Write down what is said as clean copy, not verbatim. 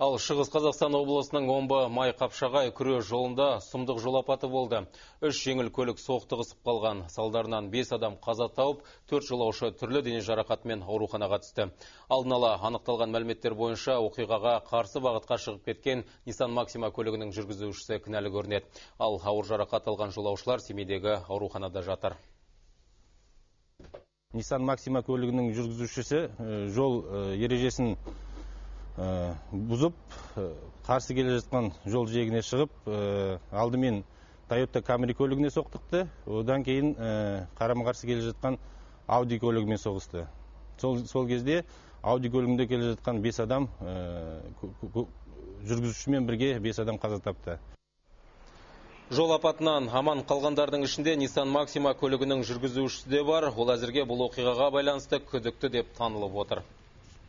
Ал Шығыс Қазақстан облысының Омбы Май-Қапшағай күре жолында сұмдық жол апаты болды. 3 жеңіл көлік соқтығысып қалған. Салдарынан 5 адам қаза тауып, 4 жолаушы түрлі дене жарақатымен ауруханаға түсті. Алдын ала анықталған мәліметтер бойынша оқиғаға қарсы бағытқа шығып кеткен Nissan Maxima көлігінің жүргізушісі кінәлі көрінеді. Ал ауыр жарақат алған жолаушылар Семейдегі ауруханада жатыр. Nissan Maxima көлігінің жүргізушісі жол ережесін бұзып, қарсы келе жатқан жол жиегіне шығып, алдымен Toyota Camry көлігіне соқтықты, одан кейін қарама-қарсы келе жатқан Audi көлігімен соғысты. Сол кезде Audi көлігінде келе жатқан 5 адам, жүргізушімен бірге 5 адам қаза тапты. Жол апатынан аман қалғандардың ішінде Nissan Maxima көлігінің жүргізушісі де бар. Ол әзірге бұл оқиғаға байланысты күдікті деп танылып отыр.